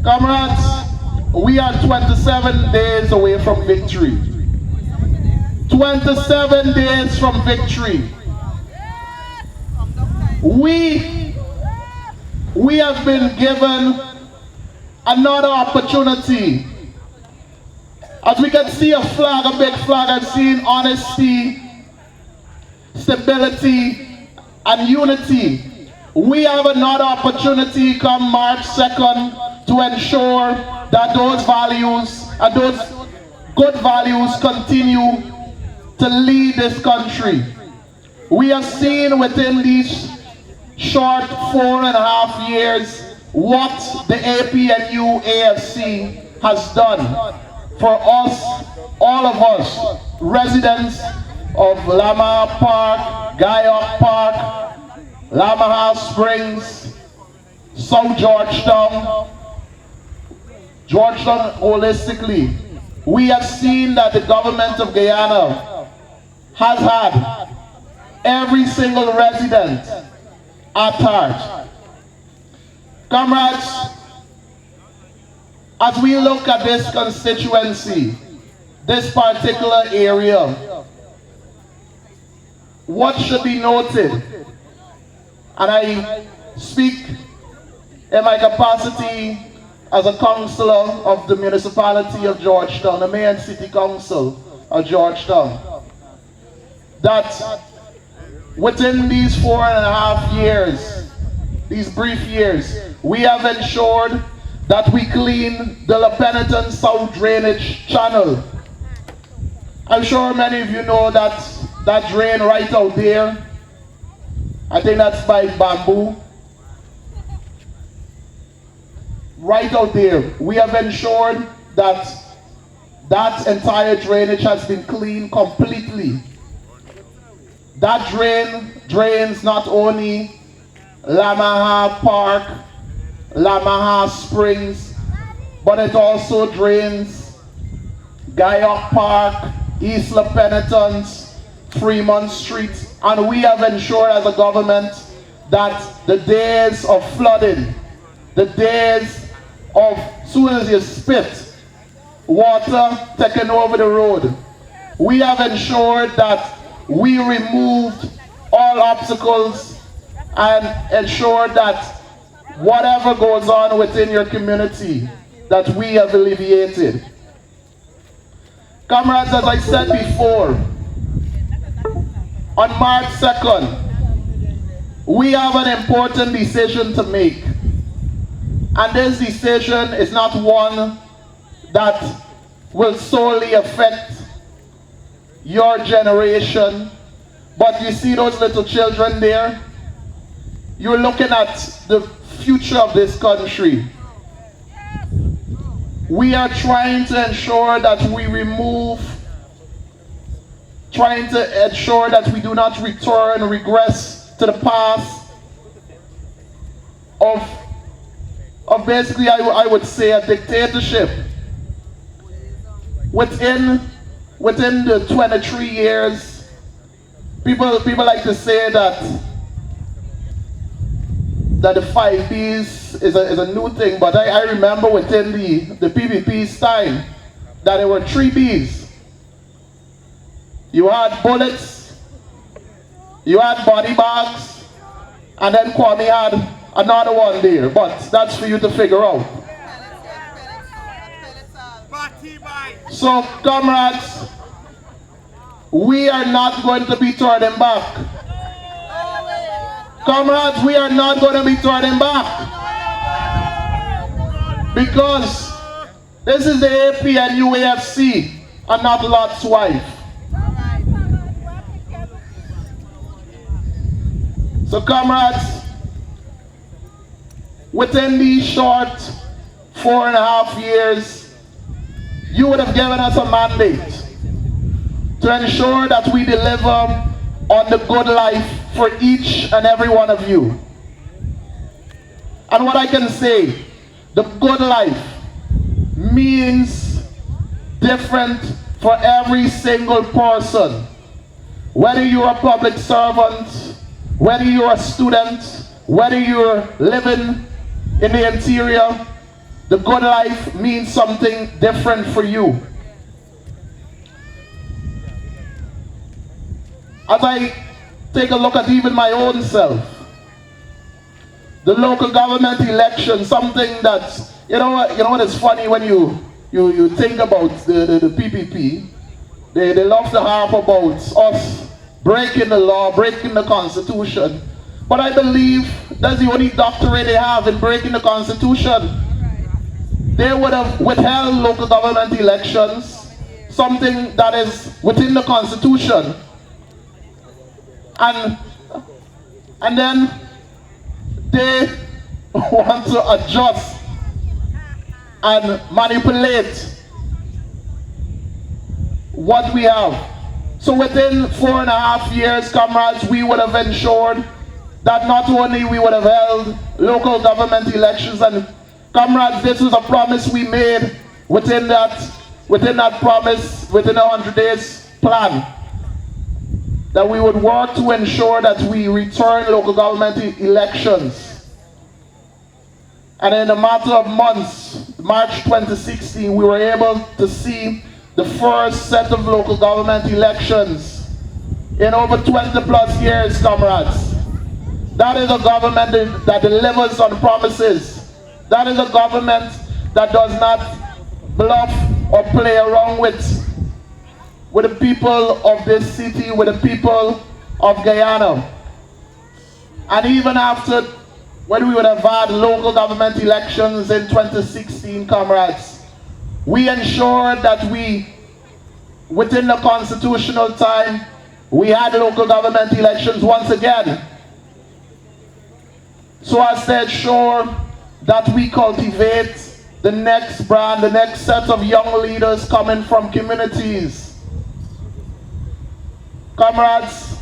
Comrades, we are 27 days away from victory. 27 days from victory. We have been given another opportunity. As we can see a flag, a big flag, I've seen honesty, stability, and unity. We have another opportunity come March 2nd to ensure that those values and those good values continue to lead this country. We have seen within these short 4.5 years what the APNU AFC has done for us, all of us, residents of Lamaha Park, Guyok Park, Lamaha Springs, South Georgetown holistically. We have seen that the government of Guyana has had every single resident at heart. Comrades, as we look at this constituency, this particular area, what should be noted, and I speak in my capacity as a councillor of the municipality of Georgetown, the mayor and city council of Georgetown, that within these 4.5 years, these brief years, we have ensured that we clean the La Penitent South Drainage Channel. I'm sure many of you know that drain right out there. I think that's by Bamboo. Right out there, we have ensured that that entire drainage has been cleaned completely. That drain drains not only Lamaha Park, Lamaha Springs, but it also drains Guyok Park, East La Penitence, Fremont Street, and we have ensured as a government that the days of flooding, the days of soon as you spit, water taking over the road, we have ensured that we removed all obstacles and ensured that whatever goes on within your community, that we have alleviated. Comrades, as I said before, on March 2nd, we have an important decision to make. And this decision is not one that will solely affect your generation, but you see those little children there? You're looking at the future of this country. We are trying to ensure that we do not return, regress to the past of basically, I would say, a dictatorship. Within the 23 years, people like to say that the 5 Bs is a new thing, but I remember within the PPP's time that there were 3 Bs. You had bullets, you had body bags, and then Kwame had another one there, but that's for you to figure out. So, comrades, we are not going to be turning back. Comrades, we are not going to be turning back. Because this is the APNU AFC and not Lot's wife. So, comrades, within these short 4.5 years, you would have given us a mandate to ensure that we deliver on the good life for each and every one of you. And what I can say, the good life means different for every single person. Whether you're a public servant, whether you're a student, whether you're living in the interior, the good life means something different for you. As I take a look at even my own self, the local government election, something that, you know what is funny when you think about the PPP, they love to harp about us breaking the law, breaking the Constitution. But I believe that's the only doctorate they have in breaking the Constitution. They would have withheld local government elections, something that is within the Constitution. And then they want to adjust and manipulate what we have. So within 4.5 years, comrades, we would have ensured that not only we would have held local government elections, and comrades, this is a promise we made within that promise, within 100 days plan, that we would work to ensure that we return local government elections. And in a matter of months, March 2016, we were able to see the first set of local government elections in over 20 plus years, comrades. That is a government that delivers on promises. That is a government that does not bluff or play around with the people of this city, with the people of Guyana. And even after, when we would have had local government elections in 2016, comrades, we ensured that within the constitutional time, we had local government elections once again. So as to ensure that we cultivate the next brand, the next set of young leaders coming from communities. Comrades,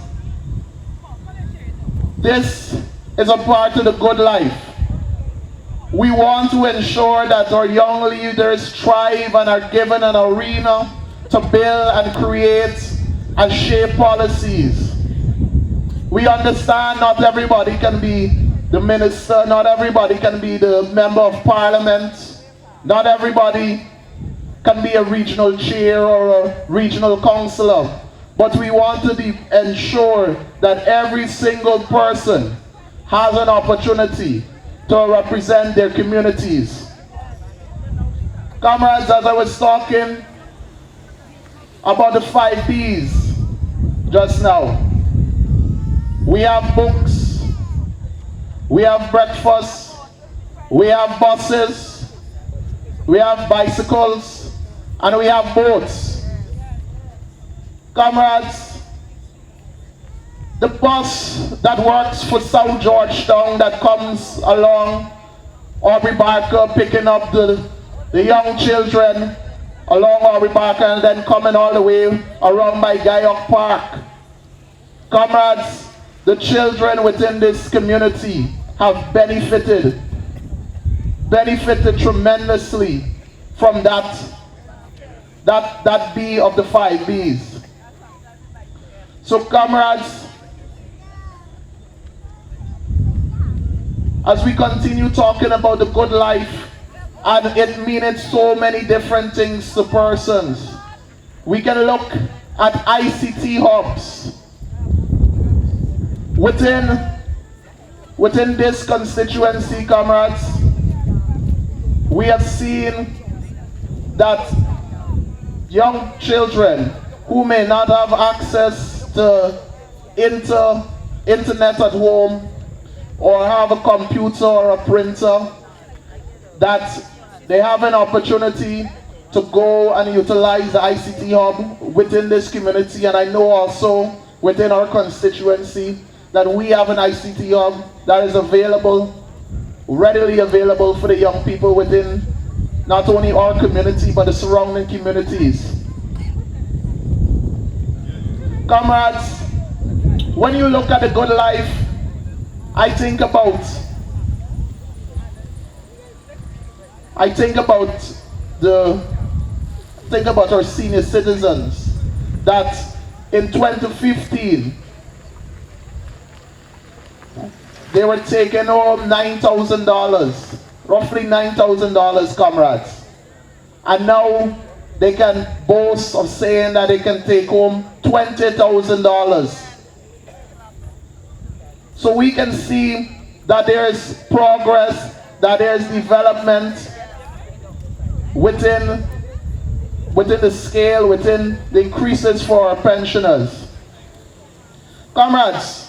this is a part of the good life. We want to ensure that our young leaders thrive and are given an arena to build and create and shape policies. We understand not everybody can be the minister, not everybody can be the member of parliament, not everybody can be a regional chair or a regional councillor, but we want to ensure that every single person has an opportunity to represent their communities. Comrades, as I was talking about the 5 Ps just now, we have books, we have breakfast, we have buses, we have bicycles, and we have boats. Comrades, the bus that works for South Georgetown that comes along Aubrey Barker, picking up the young children along Aubrey Barker and then coming all the way around by Guyok Park. Comrades, the children within this community have benefited tremendously from that B of the 5 Bs. So comrades, as we continue talking about the good life, and it meaning so many different things to persons, we can look at ICT hubs. Within this constituency, comrades, we have seen that young children who may not have access to internet at home or have a computer or a printer, that they have an opportunity to go and utilize the ICT hub within this community. And I know also within our constituency that we have an ICT hub that is available, readily available for the young people within not only our community but the surrounding communities. Comrades, when you look at the good life, I think about our senior citizens that in 2015 they were taking home $9,000 roughly $9,000, comrades. And now they can boast of saying that they can take home $20,000. So we can see that there is progress, that there is development within the scale, within the increases for our pensioners. Comrades,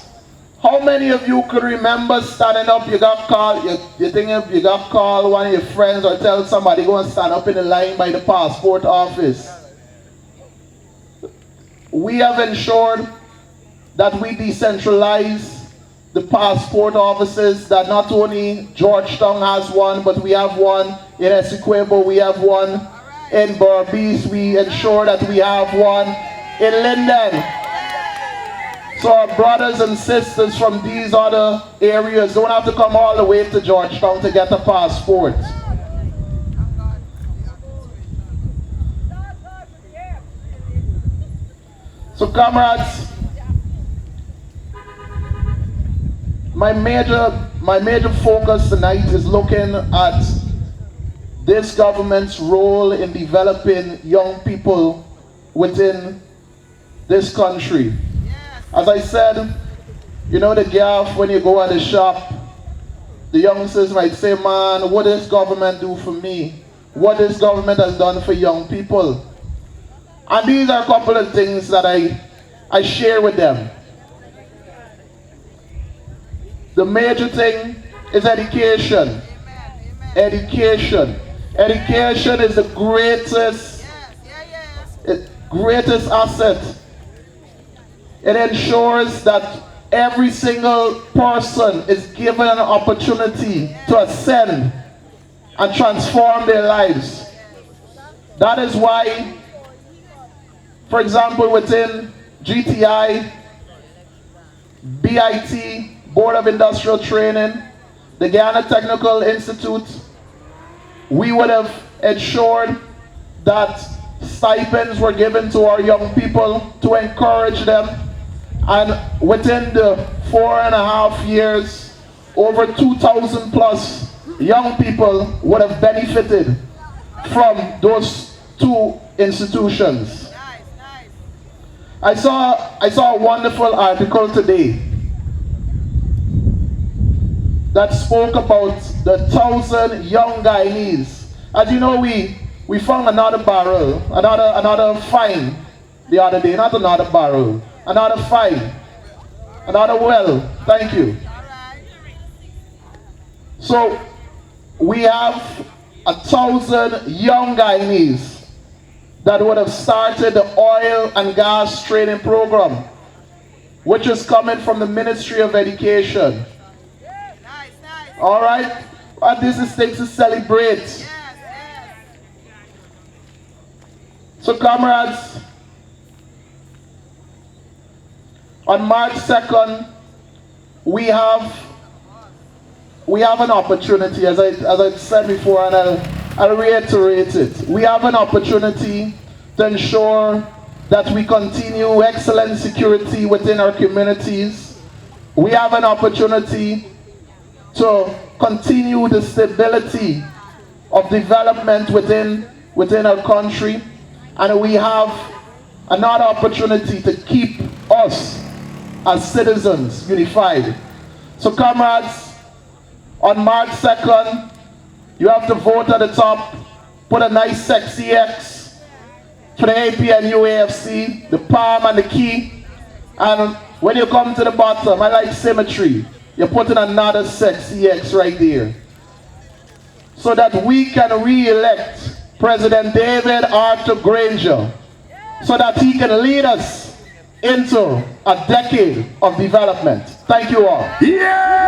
how many of you could remember standing up, you got called, you think if you got called, one of your friends or tell somebody go and stand up in the line by the passport office? We have ensured that we decentralize the passport offices, that not only Georgetown has one, but we have one in Essequibo, we have one in Berbice, we ensure that we have one in Linden. So our brothers and sisters from these other areas don't have to come all the way to Georgetown to get a passport. So comrades, my major focus tonight is looking at this government's role in developing young people within this country. As I said, you know the gap when you go at the shop, the youngsters might say, man, what does government do for me? What this government has done for young people? And these are a couple of things that I share with them. The major thing is education. Education. Education is the greatest asset. It ensures that every single person is given an opportunity to ascend and transform their lives. That is why, for example, within GTI, BIT, Board of Industrial Training, the Guyana Technical Institute, we would have ensured that stipends were given to our young people to encourage them. And within the 4.5 years, over 2,000 plus young people would have benefited from those two institutions. I saw a wonderful article today that spoke about the 1,000 young Guyanese. As you know, we found another barrel, another find the other day, not another barrel, another find, another well. Thank you. So we have 1,000 young Guyanese that would have started the oil and gas training program, which is coming from the Ministry of Education. All right, and this is things to celebrate. So comrades, on March 2nd, we have an opportunity, as I said before, and I'll reiterate it. We have an opportunity to ensure that we continue excellent security within our communities. We have an opportunity to continue the stability of development within our country. And we have another opportunity to keep us as citizens unified. So comrades, on March 2nd, you have to vote at the top, put a nice sexy X for the APNU AFC, the palm and the key. And when you come to the bottom, I like symmetry. You're putting another sexy X right there. So that we can re-elect President David Arthur Granger, so that he can lead us into a decade of development. Thank you all. Yeah!